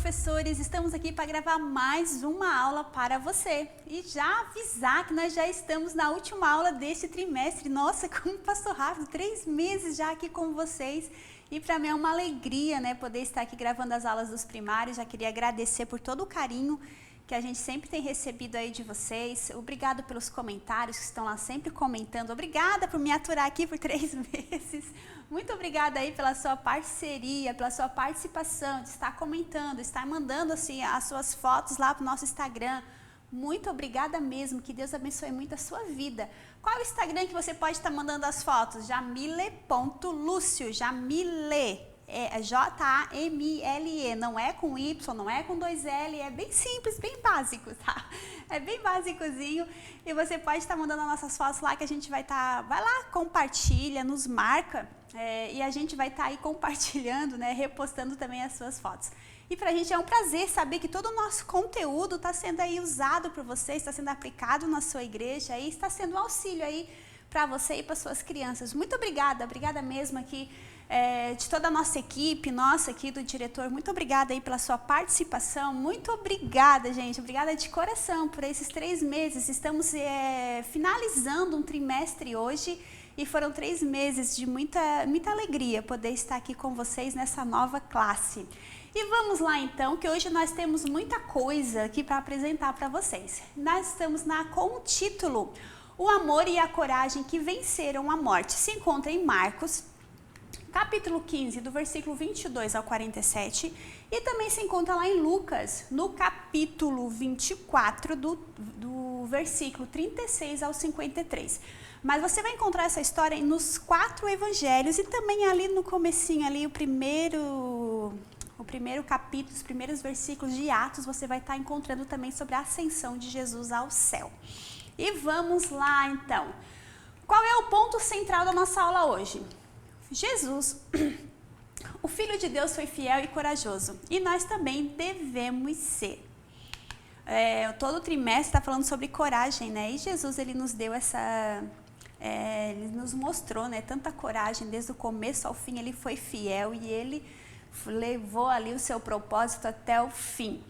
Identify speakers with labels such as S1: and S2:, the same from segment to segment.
S1: professores! Estamos aqui para gravar mais uma aula para você. E já avisar que nós já estamos na última aula deste trimestre. Nossa, como passou rápido! 3 meses já aqui com vocês. E para mim é uma alegria, né, poder estar aqui gravando as aulas dos primários. Já queria agradecer por todo o carinho que a gente sempre tem recebido aí de vocês. Obrigado pelos comentários que estão lá sempre comentando. Obrigada por me aturar aqui por 3 meses. Muito obrigada aí pela sua parceria, pela sua participação, de estar comentando, estar mandando assim as suas fotos lá para o nosso Instagram. Muito obrigada mesmo, que Deus abençoe muito a sua vida. Qual é o Instagram que você pode estar mandando as fotos? Jamile.Lucio, Jamile. É Jamile, não é com Y, não é com 2 L, é bem simples, bem básico, tá? É bem básicozinho e você pode estar mandando as nossas fotos lá que a gente vai estar, vai lá, compartilha, nos marca e a gente vai estar aí compartilhando, né, repostando também as suas fotos. E pra gente é um prazer saber que todo o nosso conteúdo está sendo aí usado por vocês, está sendo aplicado na sua igreja e está sendo um auxílio aí para você e para suas crianças. Muito obrigada, obrigada mesmo aqui. De toda a nossa equipe, nossa aqui do diretor, muito obrigada aí pela sua participação, muito obrigada, gente, obrigada de coração por esses 3 meses, estamos finalizando um trimestre hoje e foram 3 meses de muita alegria poder estar aqui com vocês nessa nova classe. E vamos lá então, que hoje nós temos muita coisa aqui para apresentar para vocês. Nós estamos com o título O Amor e a Coragem que Venceram a Morte. Se encontra em Marcos, capítulo 15, do versículo 22 ao 47, e também se encontra lá em Lucas, no capítulo 24, do versículo 36 ao 53. Mas você vai encontrar essa história nos 4 evangelhos e também ali no comecinho, ali o primeiro capítulo, os primeiros versículos de Atos, você vai estar encontrando também sobre a ascensão de Jesus ao céu. E vamos lá então. Qual é o ponto central da nossa aula hoje? Jesus, o Filho de Deus, foi fiel e corajoso, e nós também devemos ser. Todo trimestre está falando sobre coragem, né? E Jesus, ele nos deu ele nos mostrou, né, tanta coragem, desde o começo ao fim, ele foi fiel e ele levou ali o seu propósito até o fim.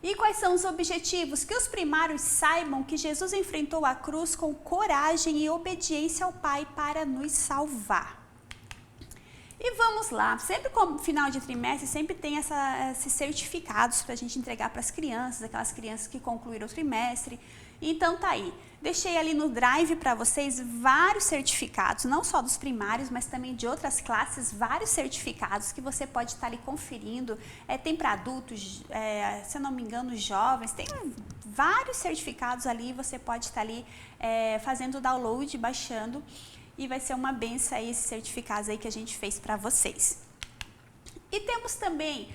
S1: E quais são os objetivos? Que os primários saibam que Jesus enfrentou a cruz com coragem e obediência ao Pai para nos salvar. E vamos lá, sempre como final de trimestre, sempre tem esses certificados para a gente entregar para as crianças, aquelas crianças que concluíram o trimestre. Então tá aí, deixei ali no Drive para vocês vários certificados, não só dos primários, mas também de outras classes, vários certificados que você pode estar ali conferindo. Tem para adultos, se eu não me engano, jovens, tem vários certificados ali, você pode estar ali fazendo o download, baixando. E vai ser uma benção aí esses certificados aí que a gente fez para vocês. E temos também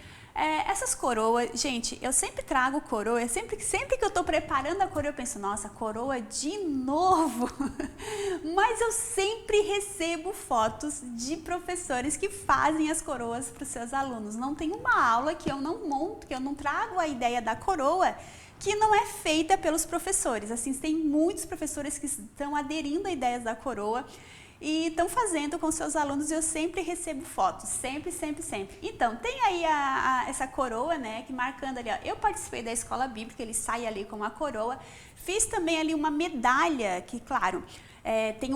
S1: essas coroas. Gente, eu sempre trago coroa, sempre que eu estou preparando a coroa, eu penso, nossa, coroa de novo. Mas eu sempre recebo fotos de professores que fazem as coroas para os seus alunos. Não tem uma aula que eu não monto, que eu não trago a ideia da coroa, que não é feita pelos professores. Assim, tem muitos professores que estão aderindo a ideias da coroa e estão fazendo com seus alunos e eu sempre recebo fotos, sempre. Então, tem aí essa coroa, né, que marcando ali, ó, eu participei da escola bíblica, ele sai ali com uma coroa, fiz também ali uma medalha, que claro, tem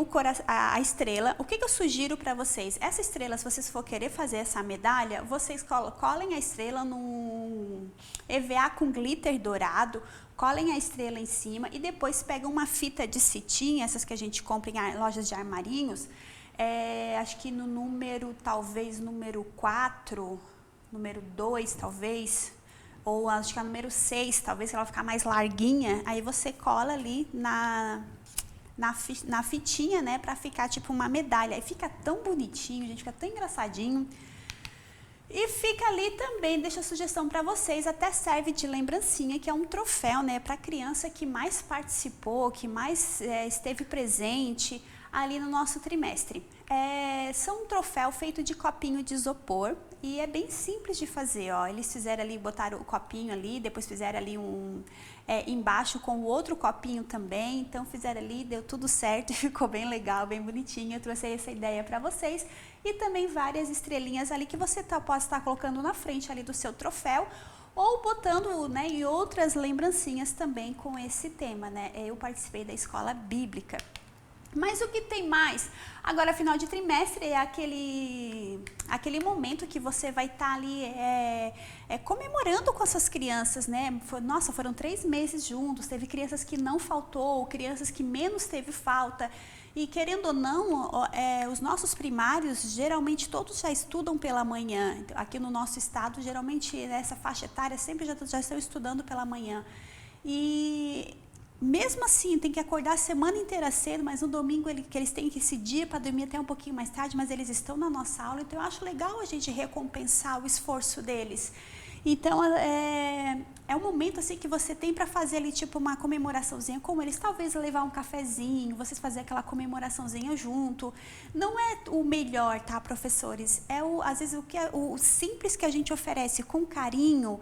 S1: a estrela. O que eu sugiro para vocês? Essa estrela, se vocês for querer fazer essa medalha, vocês colhem a estrela num EVA com glitter dourado, colhem a estrela em cima e depois pegam uma fita de cetim, essas que a gente compra em lojas de armarinhos, acho que no talvez número 4, número 2 talvez, ou acho que é número 6, talvez ela ficar mais larguinha, aí você cola ali na fitinha, né, para ficar tipo uma medalha. Aí fica tão bonitinho, gente, fica tão engraçadinho. E fica ali também, deixa a sugestão para vocês, até serve de lembrancinha, que é um troféu, né, para a criança que mais participou, que mais esteve presente ali no nosso trimestre. São um troféu feito de copinho de isopor e é bem simples de fazer, ó. Eles fizeram ali, botaram o copinho ali, depois fizeram ali embaixo com o outro copinho também, então fizeram ali, deu tudo certo, ficou bem legal, bem bonitinho. Eu trouxe essa ideia para vocês e também várias estrelinhas ali que você pode estar colocando na frente ali do seu troféu ou botando, né, em outras lembrancinhas também com esse tema, né? Eu participei da escola bíblica. Mas o que tem mais? Agora, final de trimestre é aquele momento que você vai estar ali comemorando com as suas crianças, né? Nossa, foram 3 meses juntos, teve crianças que não faltou, crianças que menos teve falta. E querendo ou não, os nossos primários, geralmente todos já estudam pela manhã. Aqui no nosso estado, geralmente, nessa faixa etária, sempre já estão estudando pela manhã. E mesmo assim, tem que acordar a semana inteira cedo, mas no domingo que eles têm esse dia para dormir até um pouquinho mais tarde, mas eles estão na nossa aula, então eu acho legal a gente recompensar o esforço deles. Então, é um momento assim que você tem para fazer ali tipo uma comemoraçãozinha com eles, talvez levar um cafezinho, vocês fazer aquela comemoraçãozinha junto. Não é o melhor, tá, professores? Às vezes o simples que a gente oferece com carinho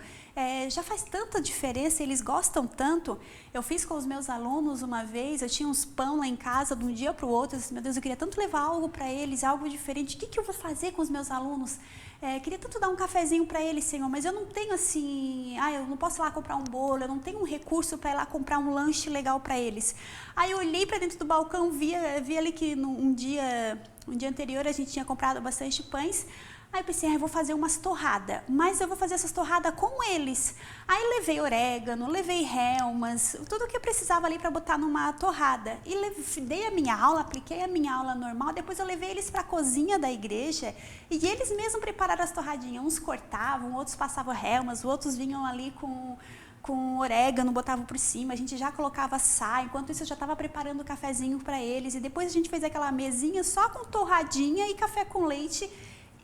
S1: já faz tanta diferença, eles gostam tanto. Eu fiz com os meus alunos uma vez, eu tinha uns pão lá em casa de um dia para o outro, eu disse, meu Deus, eu queria tanto levar algo para eles, algo diferente. O que eu vou fazer com os meus alunos? Queria tanto dar um cafezinho para eles, Senhor, mas eu não tenho assim, eu não posso ir lá comprar um bolo, eu não tenho um recurso para ir lá comprar um lanche legal para eles. Aí eu olhei para dentro do balcão, vi ali que um dia anterior a gente tinha comprado bastante pães. Aí eu pensei, eu vou fazer umas torradas, mas eu vou fazer essas torradas com eles. Aí levei orégano, levei relmas, tudo que eu precisava ali para botar numa torrada. E dei a minha aula, apliquei a minha aula normal, depois eu levei eles para a cozinha da igreja e eles mesmos prepararam as torradinhas. Uns cortavam, outros passavam relmas, outros vinham ali com orégano, botavam por cima, a gente já colocava sal, enquanto isso eu já estava preparando o cafezinho para eles. E depois a gente fez aquela mesinha só com torradinha e café com leite.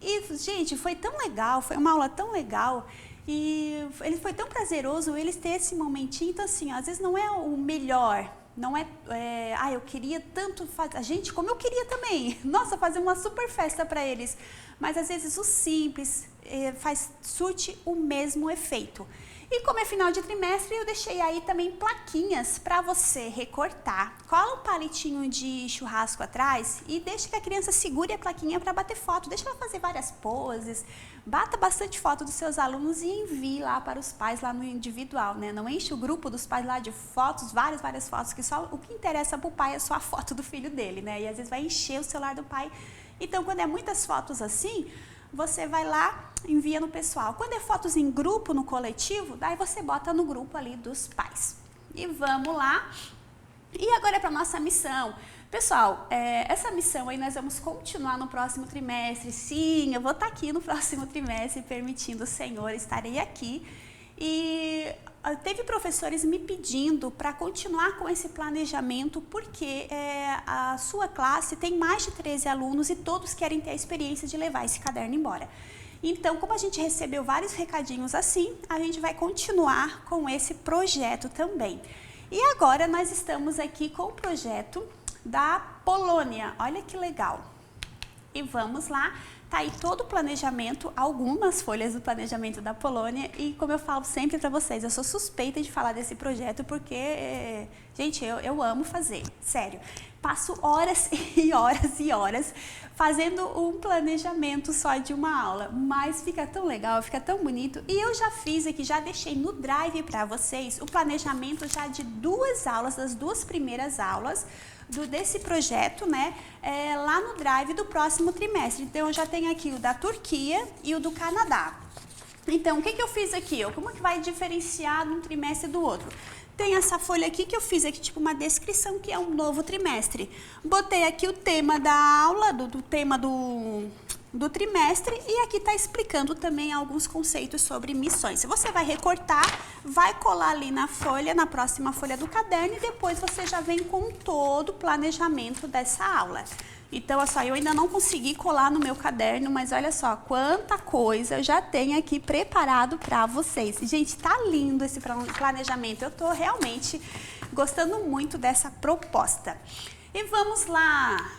S1: E, gente, foi tão legal, foi uma aula tão legal e ele foi tão prazeroso eles ter esse momentinho. Então, assim, às vezes não é o melhor, não eu queria tanto fazer, a gente, como eu queria também, nossa, fazer uma super festa para eles, mas às vezes o simples surte o mesmo efeito. E como é final de trimestre, eu deixei aí também plaquinhas para você recortar. Cola um palitinho de churrasco atrás e deixa que a criança segure a plaquinha para bater foto. Deixa ela fazer várias poses, bata bastante foto dos seus alunos e envie lá para os pais lá no individual, né? Não enche o grupo dos pais lá de fotos, várias fotos, que só o que interessa para o pai é só a foto do filho dele, né? E às vezes vai encher o celular do pai. Então, quando é muitas fotos assim, você vai lá, envia no pessoal. Quando é fotos em grupo, no coletivo, daí você bota no grupo ali dos pais. E vamos lá. E agora é para nossa missão. Pessoal, essa missão aí nós vamos continuar no próximo trimestre. Sim, eu vou estar aqui no próximo trimestre, permitindo o Senhor, estarei aqui. E teve professores me pedindo para continuar com esse planejamento, porque a sua classe tem mais de 13 alunos e todos querem ter a experiência de levar esse caderno embora. Então, como a gente recebeu vários recadinhos assim, a gente vai continuar com esse projeto também. E agora nós estamos aqui com o projeto da Polônia. Olha que legal. E vamos lá. Tá aí todo o planejamento, algumas folhas do planejamento da Polônia, e como eu falo sempre para vocês, eu sou suspeita de falar desse projeto porque, gente, eu amo fazer, sério. Passo horas e horas e horas fazendo um planejamento só de uma aula, mas fica tão legal, fica tão bonito. E eu já fiz aqui, já deixei no Drive para vocês o planejamento já de 2 aulas, das 2 primeiras aulas desse projeto, né, lá no Drive do próximo trimestre. Então, eu já tenho aqui o da Turquia e o do Canadá. Então, o que eu fiz aqui? Como que vai diferenciar de um trimestre do outro? Tem essa folha aqui que eu fiz aqui, tipo uma descrição, que é um novo trimestre. Botei aqui o tema da aula, do tema do trimestre, e aqui está explicando também alguns conceitos sobre missões. Se você vai recortar, vai colar ali na folha, na próxima folha do caderno, e depois você já vem com todo o planejamento dessa aula. Então, olha só, eu ainda não consegui colar no meu caderno, mas olha só, quanta coisa eu já tenho aqui preparado para vocês. Gente, tá lindo esse planejamento, eu tô realmente gostando muito dessa proposta. E vamos lá!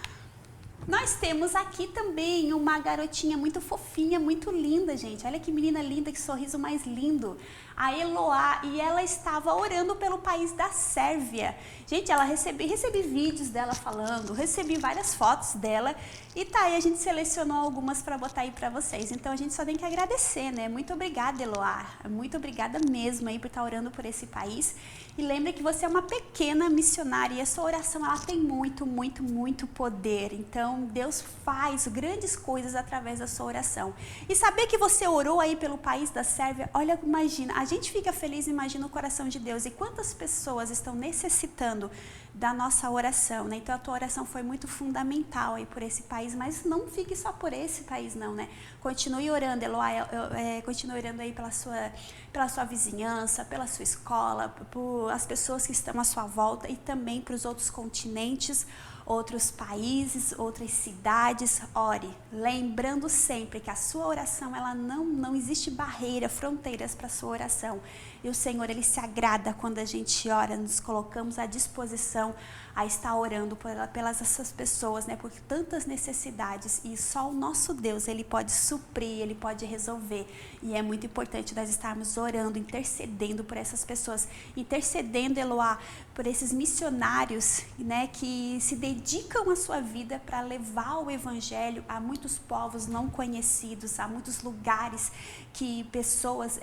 S1: Nós temos aqui também uma garotinha muito fofinha, muito linda, gente. Olha que menina linda, que sorriso mais lindo. A Eloá, e ela estava orando pelo país da Sérvia. Gente, ela recebi vídeos dela falando, recebi várias fotos dela e tá aí, a gente selecionou algumas para botar aí para vocês. Então a gente só tem que agradecer, né? Muito obrigada, Eloá. Muito obrigada mesmo aí por estar orando por esse país. E lembre que você é uma pequena missionária e a sua oração ela tem muito, muito, muito poder. Então Deus faz grandes coisas através da sua oração. E saber que você orou aí pelo país da Sérvia, olha, imagina, a gente fica feliz, imagina o coração de Deus e quantas pessoas estão necessitando da nossa oração, né? Então a tua oração foi muito fundamental aí por esse país, mas não fique só por esse país não, né? Continue orando, Eloá, continue orando aí pela sua vizinhança, pela sua escola, por as pessoas que estão à sua volta e também para os outros continentes, outros países, outras cidades. Ore, lembrando sempre que a sua oração, ela não existe barreira, fronteiras para a sua oração. E o Senhor, Ele se agrada quando a gente ora, nos colocamos à disposição a estar orando pelas essas pessoas, né? Por tantas necessidades. E só o nosso Deus, Ele pode suprir, Ele pode resolver. E é muito importante nós estarmos orando, intercedendo por essas pessoas. Intercedendo, Eloá, por esses missionários, né? Que se dedicam a sua vida para levar o Evangelho a muitos povos não conhecidos, a muitos lugares que pessoas,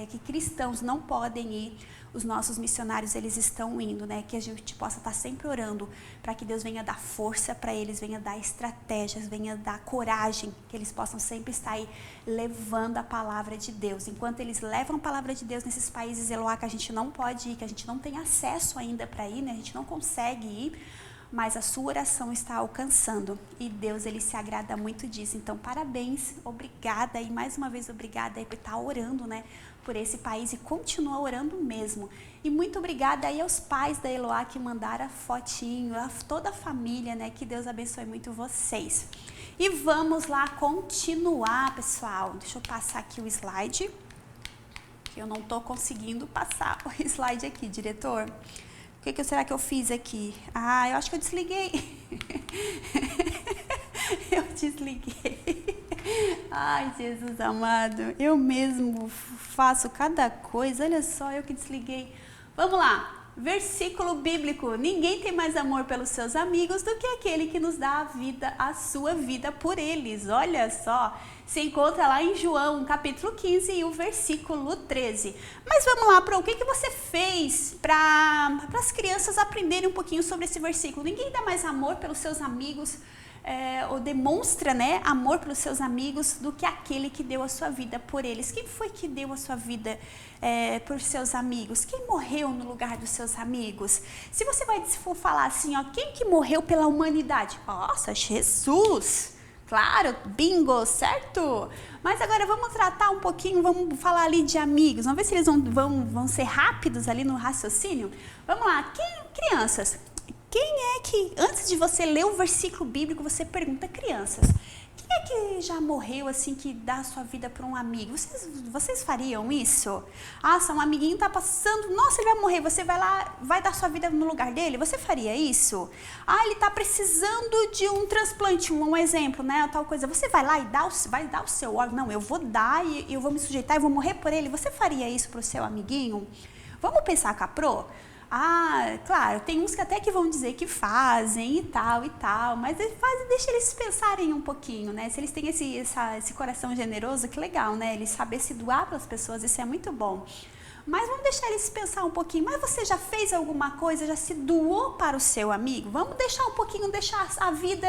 S1: que cristãos não podem ir. Os nossos missionários, eles estão indo, né? Que a gente possa estar sempre orando para que Deus venha dar força para eles, venha dar estratégias, venha dar coragem, que eles possam sempre estar aí levando a palavra de Deus. Enquanto eles levam a palavra de Deus nesses países, Eloá, que a gente não pode ir, que a gente não tem acesso ainda para ir, né? A gente não consegue ir, mas a sua oração está alcançando e Deus, Ele se agrada muito disso. Então, parabéns, obrigada e mais uma vez obrigada aí por estar orando, né, por esse país e continua orando mesmo. E muito obrigada aí aos pais da Eloá que mandaram a fotinho, a toda a família, né, que Deus abençoe muito vocês. E vamos lá continuar, pessoal. Deixa eu passar aqui o slide, que eu não estou conseguindo passar o slide aqui, diretor. O que será que eu fiz aqui? Ah, eu acho que eu desliguei. Eu desliguei. Ai, Jesus amado. Eu mesmo faço cada coisa. Olha só, eu que desliguei. Vamos lá. Versículo bíblico: ninguém tem mais amor pelos seus amigos do que aquele que nos dá a sua vida por eles. Olha só, se encontra lá em João, capítulo 15 e o versículo 13. Mas vamos lá, Pro, o que você fez para as crianças aprenderem um pouquinho sobre esse versículo? Ninguém dá mais amor pelos seus amigos, ou demonstra, né, amor pelos seus amigos do que aquele que deu a sua vida por eles. Quem foi que deu a sua vida por seus amigos? Quem morreu no lugar dos seus amigos? Se você for falar assim, ó, quem que morreu pela humanidade? Nossa, Jesus! Claro, bingo, certo? Mas agora vamos tratar um pouquinho, vamos falar ali de amigos. Vamos ver se eles vão ser rápidos ali no raciocínio. Vamos lá, crianças, quem é que, antes de você ler o versículo bíblico, você pergunta, crianças, quem é que já morreu assim, que dá a sua vida para um amigo? Vocês fariam isso? Ah, um amiguinho tá passando, nossa, ele vai morrer, você vai lá, vai dar sua vida no lugar dele? Você faria isso? Ah, ele tá precisando de um transplante, um exemplo, né, tal coisa. Você vai lá e vai dar o seu órgão? Não, eu vou dar e eu vou me sujeitar, eu vou morrer por ele. Você faria isso pro seu amiguinho? Vamos pensar com a Pro? Ah, claro, tem uns que até que vão dizer que fazem e tal, mas deixa eles pensarem um pouquinho, né? Se eles têm esse coração generoso, que legal, né? Eles saber se doar para as pessoas, isso é muito bom. Mas vamos deixar eles pensar um pouquinho. Mas você já fez alguma coisa, já se doou para o seu amigo? Vamos deixar um pouquinho, deixar a vida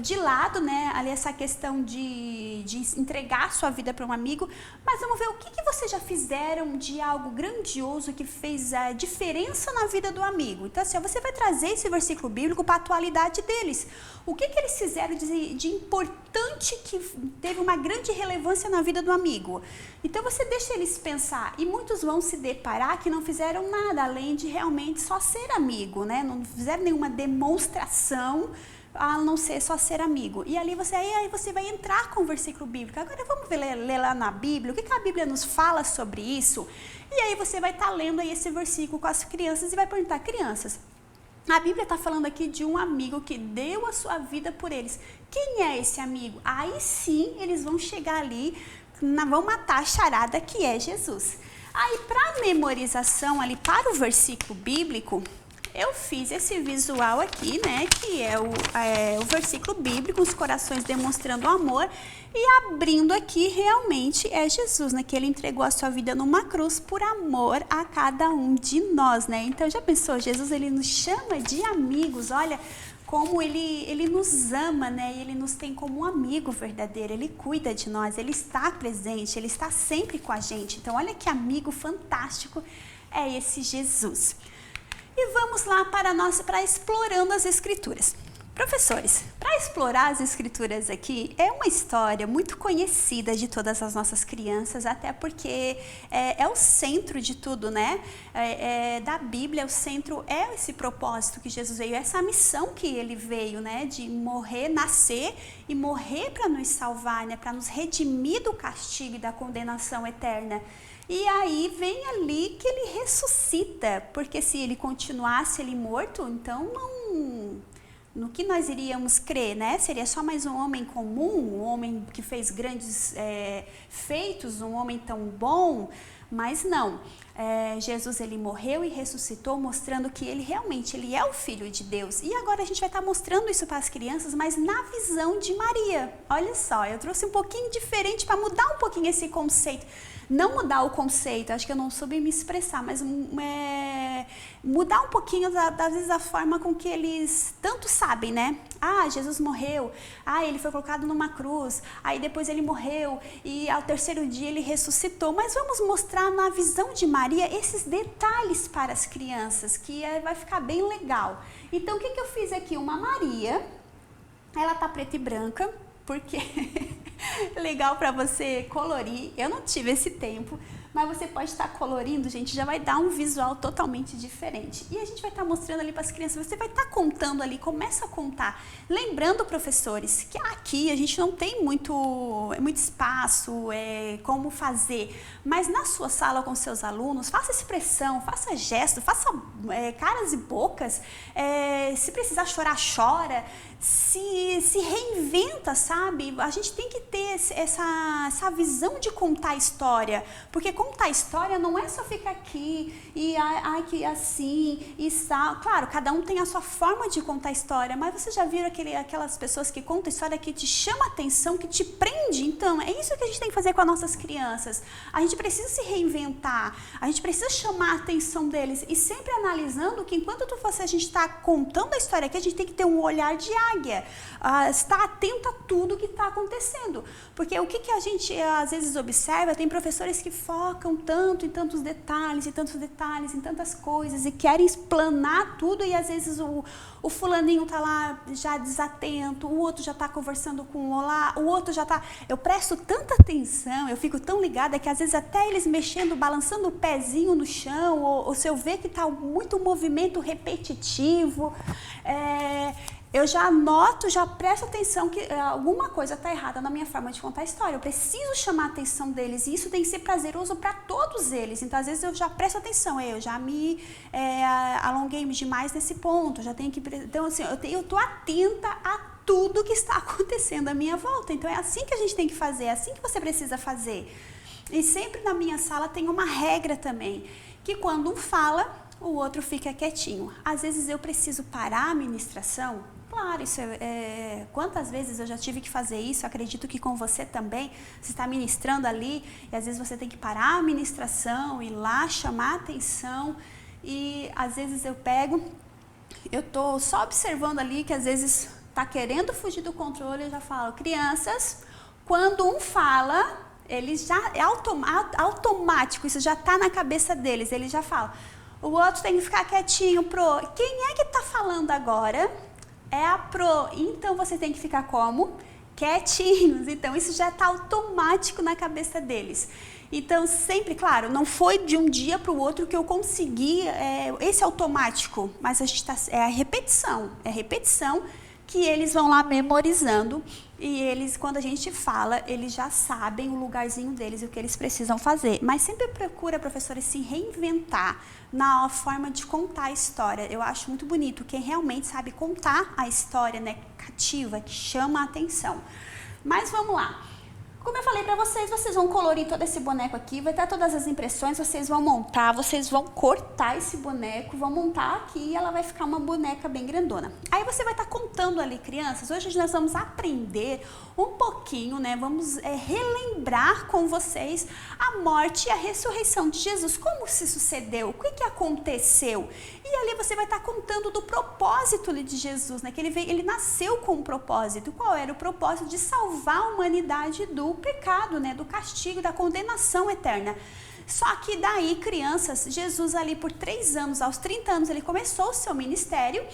S1: de lado, né? Ali essa questão de entregar a sua vida para um amigo. Mas vamos ver o que vocês já fizeram de algo grandioso que fez a diferença na vida do amigo. Então, assim, você vai trazer esse versículo bíblico para a atualidade deles. O que eles fizeram de importante que teve uma grande relevância na vida do amigo? Então, você deixa eles pensar. E muitos vão se deparar que não fizeram nada, além de realmente só ser amigo, né? Não fizeram nenhuma demonstração, a não ser só ser amigo. E ali você vai entrar com o versículo bíblico. Agora vamos ler lá na Bíblia, o que a Bíblia nos fala sobre isso? E aí você vai estar lendo aí esse versículo com as crianças e vai perguntar, crianças, A Bíblia está falando aqui de um amigo que deu a sua vida por eles. Quem é esse amigo? Aí sim eles vão chegar ali, vão matar a charada que é Jesus. Aí para memorização ali, para o versículo bíblico, eu fiz esse visual aqui, né, que é o versículo bíblico, os corações demonstrando amor, e abrindo aqui realmente é Jesus, né, que ele entregou a sua vida numa cruz por amor a cada um de nós, né. Então já pensou, Jesus ele nos chama de amigos, olha como ele nos ama, né, e ele nos tem como um amigo verdadeiro, ele cuida de nós, ele está presente, ele está sempre com a gente. Então olha que amigo fantástico é esse Jesus. E vamos lá para explorando as Escrituras. Professores, para explorar as Escrituras aqui, é uma história muito conhecida de todas as nossas crianças, até porque é o centro de tudo, né? Da Bíblia, o centro é esse propósito que Jesus veio, essa missão que ele veio, né? De morrer, nascer e morrer para nos salvar, né? Para nos redimir do castigo e da condenação eterna. E aí vem ali que ele ressuscita, porque se ele continuasse ele morto, então no que nós iríamos crer, né? Seria só mais um homem comum, um homem que fez grandes feitos, um homem tão bom, mas não. Jesus ele morreu e ressuscitou, mostrando que ele realmente ele é o Filho de Deus. E agora a gente vai estar mostrando isso para as crianças, mas na visão de Maria. Olha só, eu trouxe um pouquinho diferente para mudar um pouquinho esse conceito. Não mudar o conceito, acho que eu não soube me expressar, mas mudar um pouquinho, às vezes, a forma com que eles tanto sabem, né? Ah, Jesus morreu, ele foi colocado numa cruz, aí depois ele morreu e ao terceiro dia ele ressuscitou. Mas vamos mostrar na visão de Maria esses detalhes para as crianças, que vai ficar bem legal. Então, o que eu fiz aqui? Uma Maria, ela tá preta e branca, porque legal para você colorir. Eu não tive esse tempo, mas você pode estar colorindo, gente, já vai dar um visual totalmente diferente. E a gente vai estar mostrando ali para as crianças, você vai estar contando ali, começa a contar. Lembrando, professores, que aqui a gente não tem muito espaço, como fazer, mas na sua sala com seus alunos, faça expressão, faça gesto, faça caras e bocas, se precisar chorar, chora, se reinventa, sabe? A gente tem que ter essa visão de contar história, porque contar história não é só ficar aqui e que assim e tal. Claro, cada um tem a sua forma de contar história, mas você já viu aquelas pessoas que contam história que te chama a atenção, que te prende? Então, é isso que a gente tem que fazer com as nossas crianças. A gente precisa se reinventar, a gente precisa chamar a atenção deles e sempre analisando que enquanto a gente está contando a história aqui, a gente tem que ter um olhar de águia, estar atento a tudo que está acontecendo. Porque o que a gente às vezes observa, tem professores que focam tanto em tantos detalhes, em tantas coisas e querem explanar tudo e às vezes o fulaninho está lá já desatento, o outro já está conversando com o olá, o outro já está... Eu presto tanta atenção, eu fico tão ligada que às vezes até eles mexendo, balançando o pezinho no chão, ou se eu ver que está muito movimento repetitivo, eu já noto, já presto atenção que alguma coisa está errada na minha forma de contar a história. Eu preciso chamar a atenção deles e isso tem que ser prazeroso para todos eles. Então, às vezes, eu já presto atenção, eu já me alonguei demais nesse ponto, já tenho que... Então, assim, eu estou atenta a tudo que está acontecendo à minha volta. Então, é assim que a gente tem que fazer, é assim que você precisa fazer. E sempre na minha sala tem uma regra também, que quando um fala, o outro fica quietinho. Às vezes, eu preciso parar a ministração. Claro, isso quantas vezes eu já tive que fazer isso, acredito que com você também, você está ministrando ali e às vezes você tem que parar a ministração, ir lá, chamar a atenção e às vezes eu estou só observando ali que às vezes está querendo fugir do controle, eu já falo, crianças, quando um fala, eles já é automático, isso já está na cabeça deles, eles já falam, o outro tem que ficar quietinho, quem é que está falando agora? É a pro, então você tem que ficar como? Quietinhos, então isso já está automático na cabeça deles. Então sempre, claro, não foi de um dia para o outro que eu consegui esse automático, mas a gente é a repetição que eles vão lá memorizando e eles, quando a gente fala, eles já sabem o lugarzinho deles e o que eles precisam fazer. Mas sempre procura, professora, se reinventar na forma de contar a história. Eu acho muito bonito quem realmente sabe contar a história, né, cativa, que chama a atenção. Mas vamos lá. Como eu falei para vocês, vocês vão colorir todo esse boneco aqui, vai ter todas as impressões, vocês vão montar, vocês vão cortar esse boneco, vão montar aqui e ela vai ficar uma boneca bem grandona. Aí você vai estar contando ali, crianças, hoje nós vamos aprender um pouquinho, né? Vamos relembrar com vocês a morte e a ressurreição de Jesus, como se sucedeu, o que aconteceu. E ali você vai estar contando do propósito de Jesus, né? Que ele nasceu com um propósito. Qual era o propósito? De salvar a humanidade do pecado, né? Do castigo, da condenação eterna. Só que daí, crianças, Jesus ali por 3 anos, aos 30 anos, ele começou o seu ministério,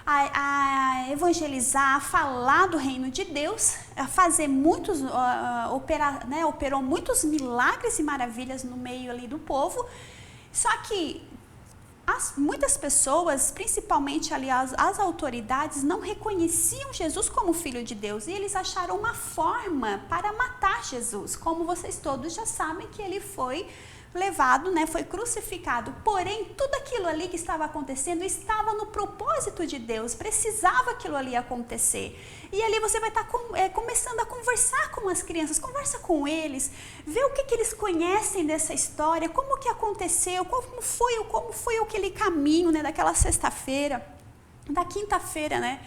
S1: a evangelizar, a falar do reino de Deus, a fazer muitos, operou muitos milagres e maravilhas no meio ali do povo. Só que muitas pessoas, principalmente ali as autoridades, não reconheciam Jesus como Filho de Deus e eles acharam uma forma para matar Jesus. Como vocês todos já sabem que ele foi levado, né, foi crucificado, porém tudo aquilo ali que estava acontecendo estava no propósito de Deus, precisava aquilo ali acontecer. E ali você vai estar começando a conversar com as crianças, conversa com eles, vê o que eles conhecem dessa história, como que aconteceu, como foi aquele caminho, né, daquela sexta-feira, da quinta-feira, né?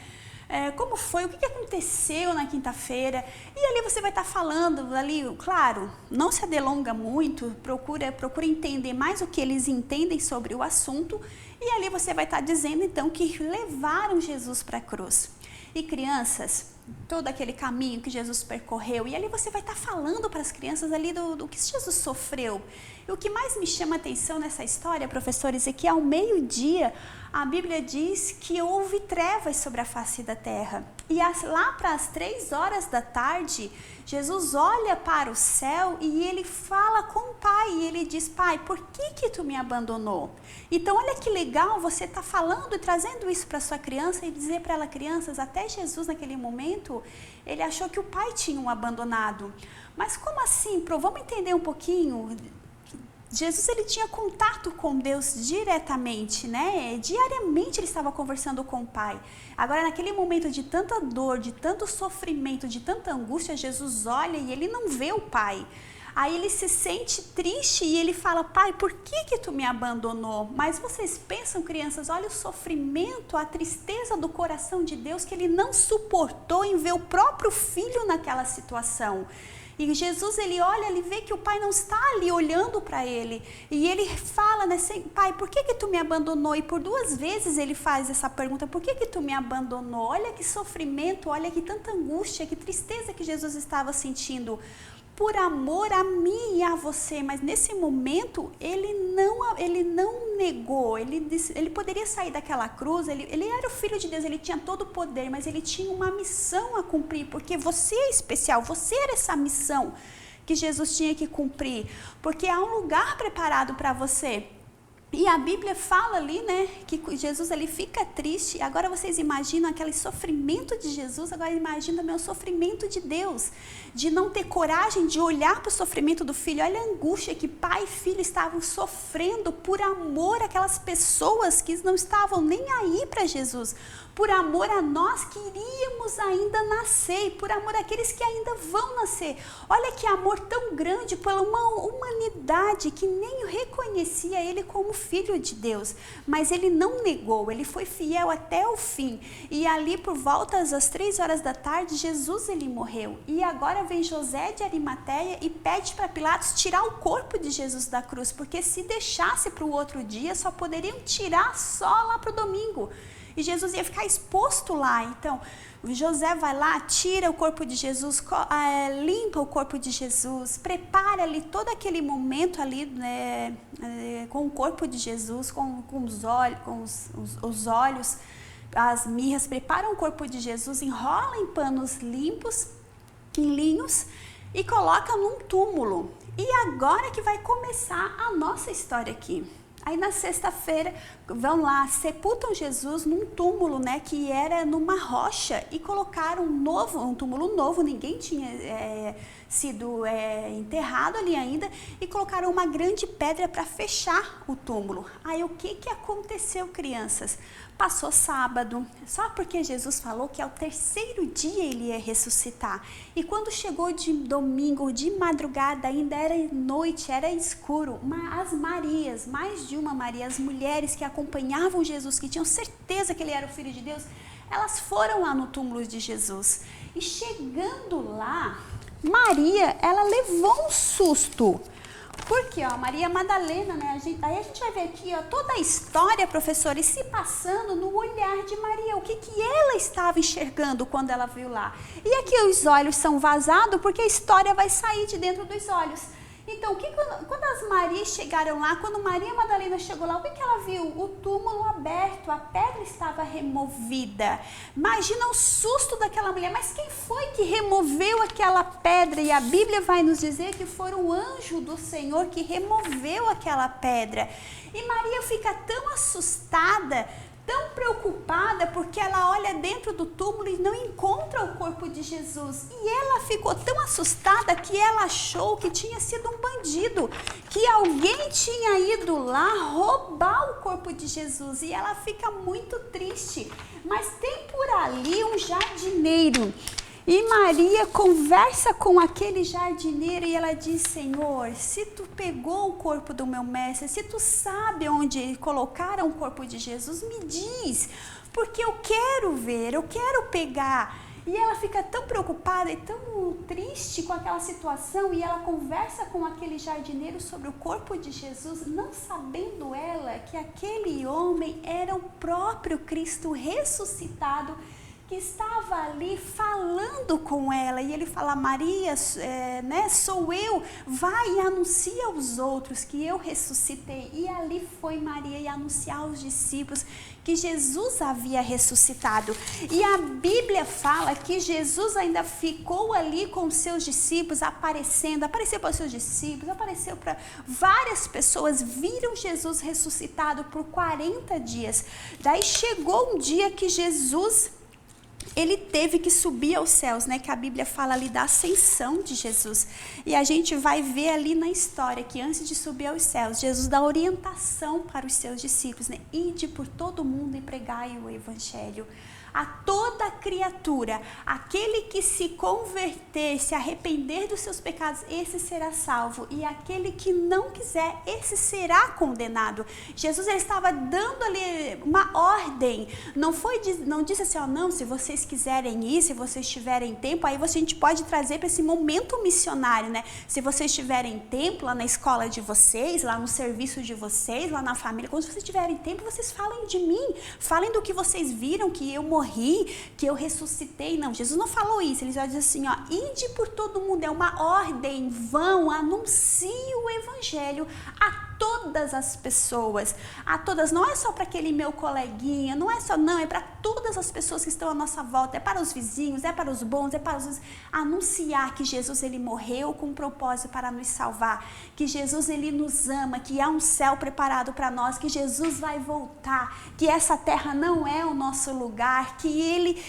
S1: Como foi, o que aconteceu na quinta-feira, e ali você vai estar falando ali, claro, não se adelonga muito, procura entender mais o que eles entendem sobre o assunto, e ali você vai estar dizendo então que levaram Jesus para a cruz. E crianças, todo aquele caminho que Jesus percorreu, e ali você vai estar falando para as crianças ali do que Jesus sofreu. E o que mais me chama a atenção nessa história, professores, é que ao meio-dia a Bíblia diz que houve trevas sobre a face da terra. E lá para as 3 horas da tarde, Jesus olha para o céu e ele fala com o Pai. E ele diz: Pai, por que tu me abandonou? Então, olha que legal você estar falando e trazendo isso para sua criança e dizer para ela: crianças, até Jesus naquele momento, ele achou que o Pai tinha o abandonado. Mas como assim? Vamos entender um pouquinho. Jesus, ele tinha contato com Deus diretamente, né? Diariamente ele estava conversando com o Pai. Agora, naquele momento de tanta dor, de tanto sofrimento, de tanta angústia, Jesus olha e ele não vê o Pai. Aí ele se sente triste e ele fala: Pai, por que tu me abandonou? Mas vocês pensam, crianças, olha o sofrimento, a tristeza do coração de Deus, que ele não suportou em ver o próprio filho naquela situação. E Jesus, ele olha, ele vê que o Pai não está ali olhando para ele. E ele fala, né, Pai, por que tu me abandonou? E por 2 vezes ele faz essa pergunta: por que tu me abandonou? Olha que sofrimento, olha que tanta angústia, que tristeza que Jesus estava sentindo. Por amor a mim e a você, mas nesse momento ele não negou, ele poderia sair daquela cruz, ele era o Filho de Deus, ele tinha todo o poder, mas ele tinha uma missão a cumprir, porque você é especial, você era essa missão que Jesus tinha que cumprir, porque há um lugar preparado para você. E a Bíblia fala ali, né, que Jesus ele fica triste. Agora vocês imaginam aquele sofrimento de Jesus, agora imagina também o sofrimento de Deus, de não ter coragem de olhar para o sofrimento do filho. Olha a angústia que pai e filho estavam sofrendo por amor àquelas pessoas que não estavam nem aí para Jesus, por amor a nós que iríamos ainda nascer, e por amor àqueles que ainda vão nascer. Olha que amor tão grande pela uma humanidade que nem reconhecia ele como Filho de Deus, mas ele não negou, ele foi fiel até o fim. E ali por volta das 3 horas da tarde, Jesus ele morreu. E agora vem José de Arimateia e pede para Pilatos tirar o corpo de Jesus da cruz, porque se deixasse para o outro dia, só poderiam tirar só lá para o domingo. E Jesus ia ficar exposto lá. Então, José vai lá, tira o corpo de Jesus, limpa o corpo de Jesus, prepara ali todo aquele momento ali, né, com o corpo de Jesus, com os olhos, as mirras, prepara o corpo de Jesus, enrola em panos limpos, em linhos, e coloca num túmulo. E agora que vai começar a nossa história aqui. Aí na sexta-feira vão lá, sepultam Jesus num túmulo, né, que era numa rocha, e colocaram um túmulo novo, ninguém tinha sido enterrado ali ainda, e colocaram uma grande pedra para fechar o túmulo. Aí o que aconteceu, crianças? Passou sábado, só porque Jesus falou que ao terceiro dia ele ia ressuscitar. E quando chegou de domingo, de madrugada, ainda era noite, era escuro, as Marias, mais de uma Maria, as mulheres que acompanhavam Jesus, que tinham certeza que ele era o Filho de Deus, elas foram lá no túmulo de Jesus. E chegando lá, Maria, ela levou um susto. Porque, Maria Madalena, né? Aí a gente vai ver aqui, toda a história, professora, e se passando no olhar de Maria. O que ela estava enxergando quando ela viu lá? E aqui os olhos são vazados porque a história vai sair de dentro dos olhos. Então, quando as Marias chegaram lá, quando Maria Madalena chegou lá, o que ela viu? O túmulo aberto, a pedra estava removida. Imagina o susto daquela mulher, mas quem foi que removeu aquela pedra? E a Bíblia vai nos dizer que foi o anjo do Senhor que removeu aquela pedra. E Maria fica tão assustada, tão preocupada, porque ela olha dentro do túmulo e não encontra o corpo de Jesus. E ela ficou tão assustada que ela achou que tinha sido um bandido, que alguém tinha ido lá roubar o corpo de Jesus. E ela fica muito triste. Mas tem por ali um jardineiro. E Maria conversa com aquele jardineiro e ela diz: Senhor, se tu pegou o corpo do meu mestre, se tu sabe onde colocaram o corpo de Jesus, me diz, porque eu quero ver, eu quero pegar. E ela fica tão preocupada e tão triste com aquela situação, e ela conversa com aquele jardineiro sobre o corpo de Jesus, não sabendo ela que aquele homem era o próprio Cristo ressuscitado, que estava ali falando com ela. E ele fala: Maria, sou eu, vai e anuncia aos outros que eu ressuscitei. E ali foi Maria e anunciar aos discípulos que Jesus havia ressuscitado. E a Bíblia fala que Jesus ainda ficou ali com os seus discípulos, apareceu para os seus discípulos, apareceu para várias pessoas, viram Jesus ressuscitado por 40 dias. Daí chegou um dia que Jesus, ele teve que subir aos céus, né? Que a Bíblia fala ali da ascensão de Jesus. E a gente vai ver ali na história que antes de subir aos céus, Jesus dá orientação para os seus discípulos, né? Ide por todo mundo e pregai o evangelho a toda criatura. Aquele que se converter, se arrepender dos seus pecados, esse será salvo. E aquele que não quiser, esse será condenado. Jesus, ele estava dando ali uma ordem. Não disse assim, não, se vocês quiserem ir, se vocês tiverem tempo, aí a gente pode trazer para esse momento missionário, né? Se vocês tiverem tempo lá na escola de vocês, lá no serviço de vocês, lá na família, quando vocês tiverem tempo, vocês falem de mim, falem do que vocês viram, que eu morri, que eu ressuscitei. Não, Jesus não falou isso. Ele já diz assim, ide por todo mundo, é uma ordem, vão, anuncie o evangelho a todas as pessoas, a todas, não é só para aquele meu coleguinha, é para todas as pessoas que estão à nossa volta, é para os vizinhos, é para os bons, é para os... anunciar que Jesus, ele morreu com um propósito para nos salvar, que Jesus, ele nos ama, que há um céu preparado para nós, que Jesus vai voltar, que essa terra não é o nosso lugar, que ele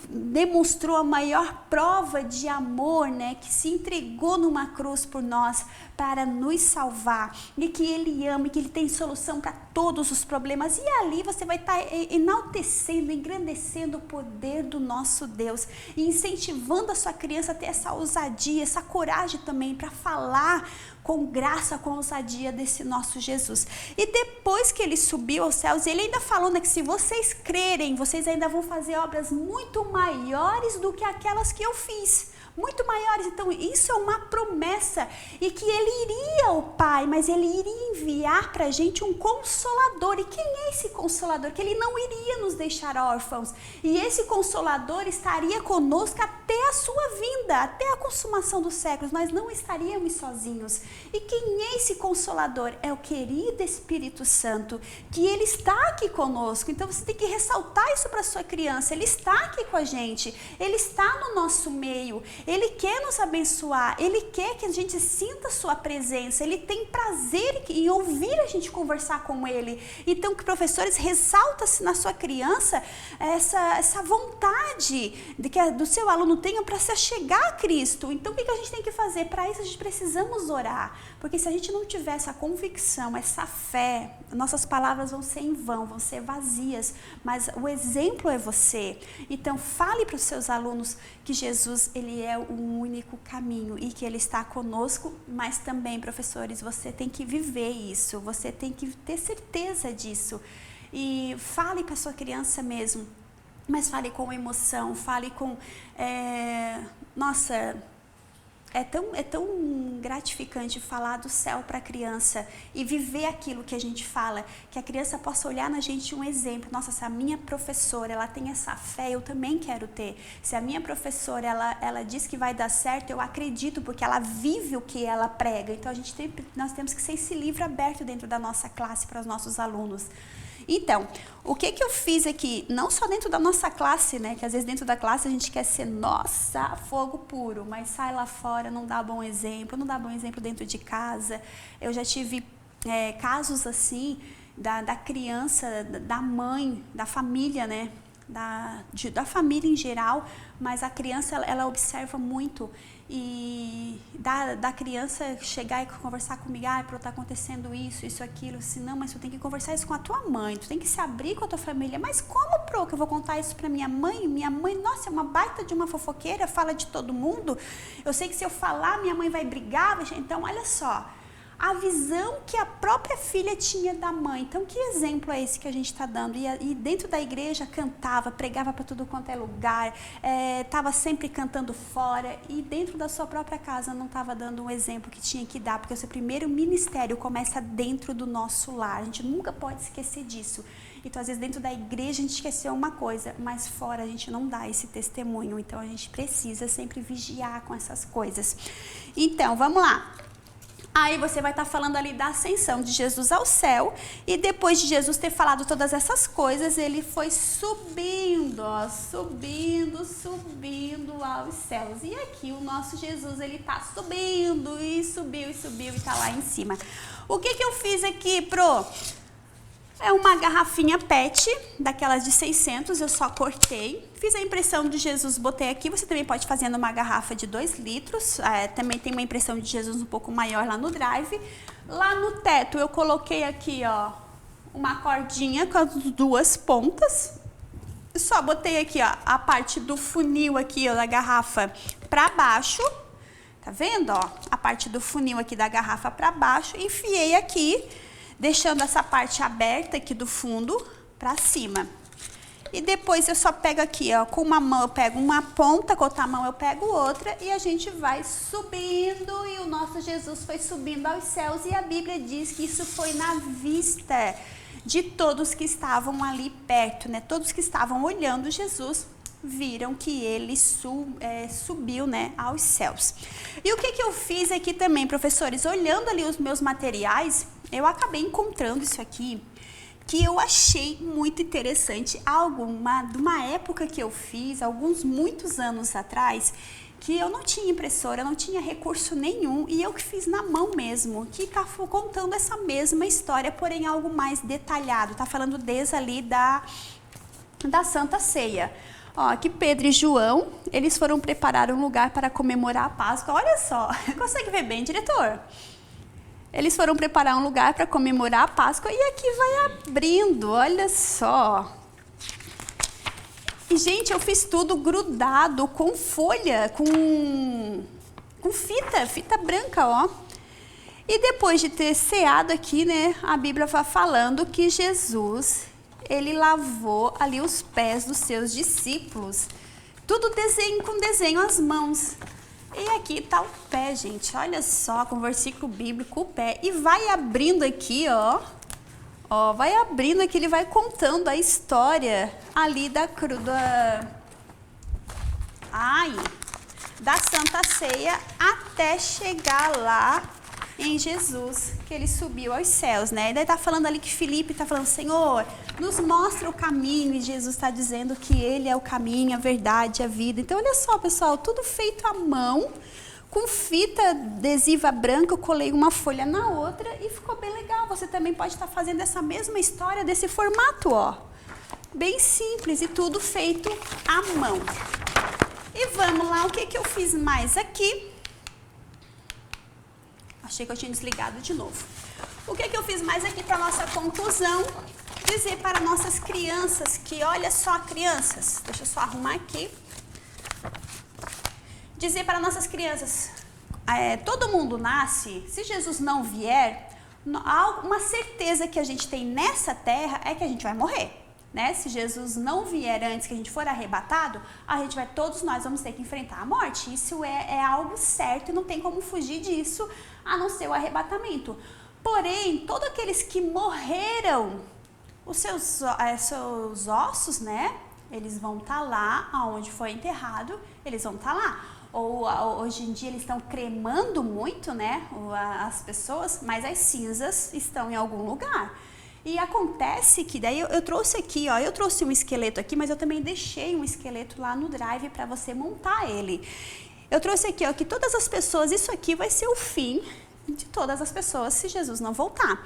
S1: demonstrou a maior prova de amor, né, que se entregou numa cruz por nós para nos salvar, e que ele ama, e que ele tem solução para todos os problemas. E ali você vai estar enaltecendo, engrandecendo o poder do nosso Deus e incentivando a sua criança a ter essa ousadia, essa coragem também para falar com graça, com ousadia desse nosso Jesus. E depois que ele subiu aos céus, ele ainda falou, né, que se vocês crerem, vocês ainda vão fazer obras muito maiores do que aquelas que eu fiz. Muito maiores. Então isso é uma promessa, e que ele iria ao Pai, mas ele iria enviar para a gente um Consolador. E quem é esse Consolador? Que ele não iria nos deixar órfãos, e esse Consolador estaria conosco até a sua vinda. vida, até a consumação dos séculos, nós não estaríamos sozinhos. E quem é esse Consolador? É o querido Espírito Santo, que ele está aqui conosco. Então você tem que ressaltar isso para sua criança. Ele está aqui com a gente, ele está no nosso meio, ele quer nos abençoar, ele quer que a gente sinta a sua presença, ele tem prazer em ouvir a gente conversar com ele. Então, que professores, ressalta-se na sua criança essa vontade de que do seu aluno tenha para se achegar a Cristo. Então, o que a gente tem que fazer? Para isso, a gente precisamos orar. Porque se a gente não tiver essa convicção, essa fé, nossas palavras vão ser em vão, vão ser vazias. Mas o exemplo é você. Então, fale para os seus alunos que Jesus, ele é o único caminho e que ele está conosco. Mas também, professores, você tem que viver isso. Você tem que ter certeza disso. E fale para a sua criança mesmo. Mas fale com emoção, fale com... Nossa, é tão gratificante falar do céu para a criança e viver aquilo que a gente fala, que a criança possa olhar na gente um exemplo. Nossa, se a minha professora, ela tem essa fé, eu também quero ter. Se a minha professora, ela diz que vai dar certo, eu acredito, porque ela vive o que ela prega. Então, nós temos que ser esse livro aberto dentro da nossa classe para os nossos alunos. Então, o que eu fiz aqui, não só dentro da nossa classe, né, que às vezes dentro da classe a gente quer ser, nossa, fogo puro, mas sai lá fora, não dá bom exemplo, não dá bom exemplo dentro de casa. Eu já tive casos assim, da criança, da mãe, da família, né, da família em geral, mas a criança, ela observa muito. E da criança chegar e conversar comigo, Pro, tá acontecendo isso, aquilo, assim, não, mas tu tem que conversar isso com a tua mãe, tu tem que se abrir com a tua família. Mas como, Pro, que eu vou contar isso pra minha mãe? Minha mãe, nossa, é uma baita de uma fofoqueira, fala de todo mundo. Eu sei que se eu falar, minha mãe vai brigar. Então, olha só, a visão que a própria filha tinha da mãe. Então, que exemplo é esse que a gente está dando? E dentro da igreja cantava, pregava para tudo quanto é lugar, estava sempre cantando fora, e dentro da sua própria casa não estava dando um exemplo que tinha que dar, porque o seu primeiro ministério começa dentro do nosso lar. A gente nunca pode esquecer disso. Então, às vezes, dentro da igreja a gente esqueceu uma coisa, mas fora a gente não dá esse testemunho. Então, a gente precisa sempre vigiar com essas coisas. Então, vamos lá. Aí você vai estar falando ali da ascensão de Jesus ao céu, e depois de Jesus ter falado todas essas coisas, ele foi subindo, subindo aos céus. E aqui o nosso Jesus, ele está subindo e subiu e está lá em cima. O que eu fiz aqui, Pro? É uma garrafinha PET, daquelas de 600, eu só cortei. Fiz a impressão de Jesus, botei aqui. Você também pode fazer numa garrafa de 2 litros. Também tem uma impressão de Jesus um pouco maior lá no Drive. Lá no teto eu coloquei aqui, ó, uma cordinha com as 2 pontas. Só botei aqui, ó, a parte do funil aqui, ó, da garrafa para baixo. Tá vendo, ó? A parte do funil aqui da garrafa para baixo. Enfiei aqui, deixando essa parte aberta aqui do fundo para cima. E depois eu só pego aqui, ó, com uma mão eu pego uma ponta, com outra mão eu pego outra, e a gente vai subindo, e o nosso Jesus foi subindo aos céus, e a Bíblia diz que isso foi na vista de todos que estavam ali perto, né? Todos que estavam olhando Jesus viram que ele subiu, né, aos céus. E o que eu fiz aqui também, professores? Olhando ali os meus materiais, eu acabei encontrando isso aqui, que eu achei muito interessante, de uma época que eu fiz, muitos anos atrás, que eu não tinha impressora, não tinha recurso nenhum, e eu que fiz na mão mesmo, que tá contando essa mesma história, porém algo mais detalhado, tá falando desde ali da Santa Ceia. Ó, aqui Pedro e João, eles foram preparar um lugar para comemorar a Páscoa. Olha só, consegue ver bem, diretor? Eles foram preparar um lugar para comemorar a Páscoa, e aqui vai abrindo, olha só. E, gente, eu fiz tudo grudado com folha, com fita branca, ó. E depois de ter ceado aqui, né, a Bíblia vai falando que Jesus, ele lavou ali os pés dos seus discípulos. Tudo com desenho às mãos. E aqui tá o pé, gente, olha só, com o versículo bíblico, o pé. E vai abrindo aqui, ó, vai abrindo aqui, ele vai contando a história ali da Santa Ceia até chegar lá em Jesus, que ele subiu aos céus, né? E daí tá falando ali que Filipe tá falando, Senhor, nos mostra o caminho, e Jesus está dizendo que ele é o caminho, a verdade, a vida. Então, olha só, pessoal, tudo feito à mão, com fita adesiva branca, eu colei uma folha na outra e ficou bem legal. Você também pode estar fazendo essa mesma história desse formato, ó. Bem simples e tudo feito à mão. E vamos lá, o que que eu fiz mais aqui? Achei que eu tinha desligado de novo. O que que eu fiz mais aqui para nossa conclusão? Dizer para nossas crianças que, olha só, crianças, deixa eu só arrumar aqui. Dizer para nossas crianças, todo mundo nasce, se Jesus não vier, uma certeza que a gente tem nessa terra é que a gente vai morrer. Né? Se Jesus não vier antes que a gente for arrebatado, todos nós vamos ter que enfrentar a morte. Isso é algo certo e não tem como fugir disso, a não ser o arrebatamento. Porém, todos aqueles que morreram, os seus ossos, né? Eles vão estar lá, aonde foi enterrado, eles vão estar lá. Ou hoje em dia eles estão cremando muito, né? As pessoas, mas as cinzas estão em algum lugar. E acontece que daí eu trouxe aqui, ó, eu trouxe um esqueleto aqui, mas eu também deixei um esqueleto lá no Drive para você montar ele. Eu trouxe aqui, ó, que todas as pessoas, isso aqui vai ser o fim de todas as pessoas se Jesus não voltar.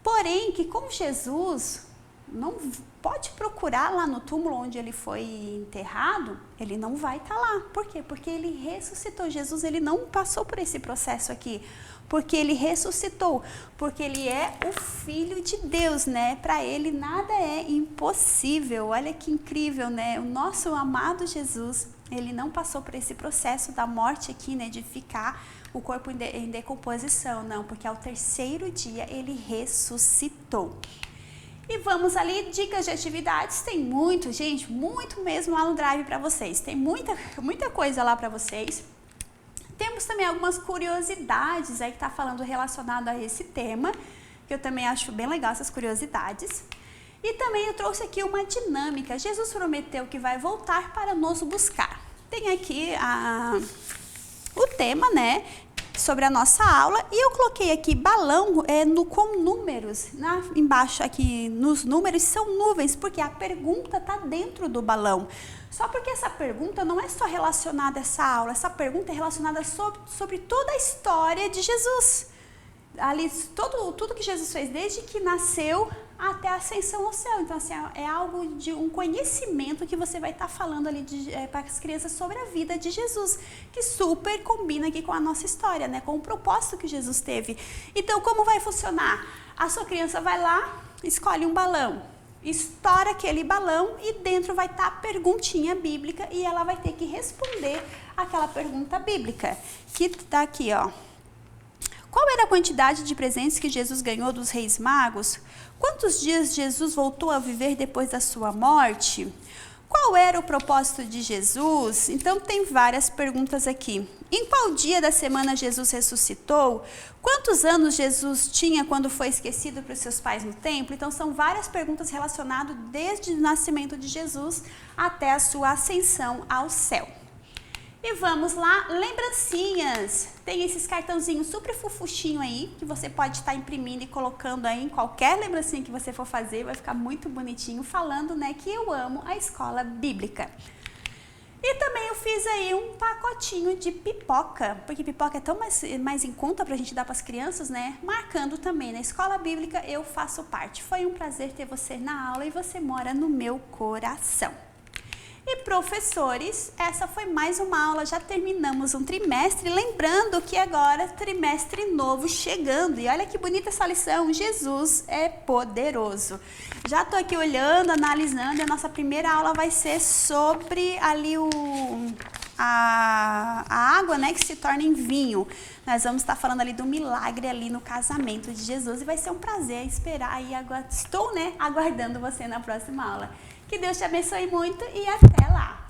S1: Porém, que com Jesus, não pode procurar lá no túmulo onde ele foi enterrado, ele não vai estar lá. Por quê? Porque ele ressuscitou. Jesus, ele não passou por esse processo aqui. Porque ele ressuscitou, porque ele é o Filho de Deus, né? Para ele nada é impossível. Olha que incrível, né? O nosso amado Jesus, ele não passou por esse processo da morte aqui, né? De ficar o corpo em decomposição, não, porque ao terceiro dia ele ressuscitou. E vamos ali, dicas de atividades, tem muito, gente, muito mesmo lá no Drive para vocês. Tem muita coisa lá para vocês. Temos também algumas curiosidades aí que está falando relacionado a esse tema, que eu também acho bem legal essas curiosidades. E também eu trouxe aqui uma dinâmica. Jesus prometeu que vai voltar para nos buscar. Tem aqui o tema, né, sobre a nossa aula, e eu coloquei aqui balão com números. Embaixo aqui nos números são nuvens, porque a pergunta está dentro do balão. Só porque essa pergunta não é só relacionada a essa aula, essa pergunta é relacionada sobre toda a história de Jesus. Ali, tudo que Jesus fez desde que nasceu até a ascensão ao céu. Então, assim, é algo de um conhecimento que você vai estar falando ali para as crianças sobre a vida de Jesus, que super combina aqui com a nossa história, né? Com o propósito que Jesus teve. Então, como vai funcionar? A sua criança vai lá, escolhe um balão, estoura aquele balão e dentro vai estar a perguntinha bíblica e ela vai ter que responder aquela pergunta bíblica, que está aqui, ó. Qual era a quantidade de presentes que Jesus ganhou dos reis magos? Quantos dias Jesus voltou a viver depois da sua morte? Qual era o propósito de Jesus? Então, tem várias perguntas aqui. Em qual dia da semana Jesus ressuscitou? Quantos anos Jesus tinha quando foi esquecido pelos seus pais no templo? Então, são várias perguntas relacionadas desde o nascimento de Jesus até a sua ascensão ao céu. E vamos lá, lembrancinhas. Tem esses cartãozinhos super fofuchinho aí, que você pode estar imprimindo e colocando aí em qualquer lembrancinha que você for fazer, vai ficar muito bonitinho, falando, né, que eu amo a escola bíblica. E também eu fiz aí um pacotinho de pipoca, porque pipoca é tão mais em conta pra gente dar para as crianças, né? Marcando também, na escola bíblica eu faço parte. Foi um prazer ter você na aula e você mora no meu coração. E professores, essa foi mais uma aula, já terminamos um trimestre, lembrando que agora trimestre novo chegando. E olha que bonita essa lição, Jesus é poderoso. Já estou aqui olhando, analisando, e a nossa primeira aula vai ser sobre ali a água, né, que se torna em vinho. Nós vamos estar falando ali do milagre ali no casamento de Jesus e vai ser um prazer esperar e estou, né, aguardando você na próxima aula. Que Deus te abençoe muito e até lá!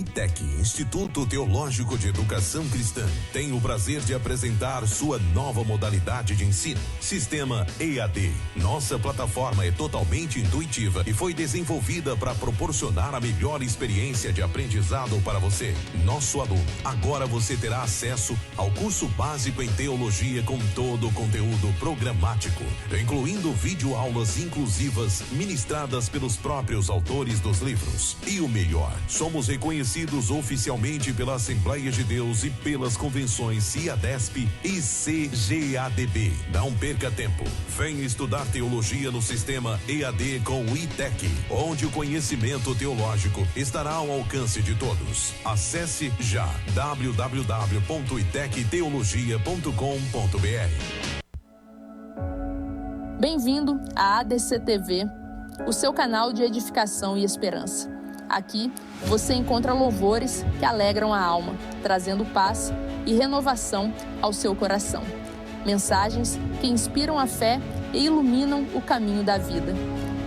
S2: ITEC, Instituto Teológico de Educação Cristã, tem o prazer de apresentar sua nova modalidade de ensino, Sistema EAD. Nossa plataforma é totalmente intuitiva e foi desenvolvida para proporcionar a melhor experiência de aprendizado para você, nosso aluno. Agora você terá acesso ao curso básico em teologia com todo o conteúdo programático, incluindo videoaulas inclusivas ministradas pelos próprios autores dos livros. E o melhor, somos reconhecidos oficialmente pela Assembleia de Deus e pelas convenções CIADESP e CGADB. Não perca tempo. Venha estudar teologia no sistema EAD com o ITEC, onde o conhecimento teológico estará ao alcance de todos. Acesse já www.itecteologia.com.br.
S3: Bem-vindo à ADC TV, o seu canal de edificação e esperança. Aqui você encontra louvores que alegram a alma, trazendo paz e renovação ao seu coração. Mensagens que inspiram a fé e iluminam o caminho da vida.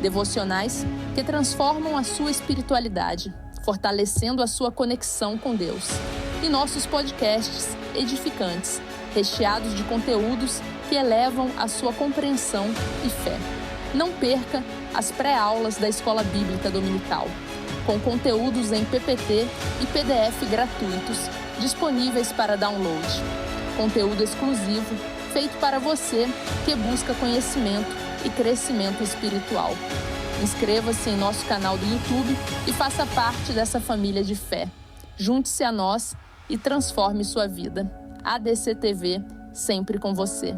S3: Devocionais que transformam a sua espiritualidade, fortalecendo a sua conexão com Deus. E nossos podcasts edificantes, recheados de conteúdos que elevam a sua compreensão e fé. Não perca as pré-aulas da Escola Bíblica Dominical, com conteúdos em PPT e PDF gratuitos, disponíveis para download. Conteúdo exclusivo, feito para você que busca conhecimento e crescimento espiritual. Inscreva-se em nosso canal do YouTube e faça parte dessa família de fé. Junte-se a nós e transforme sua vida. ADC TV, sempre com você.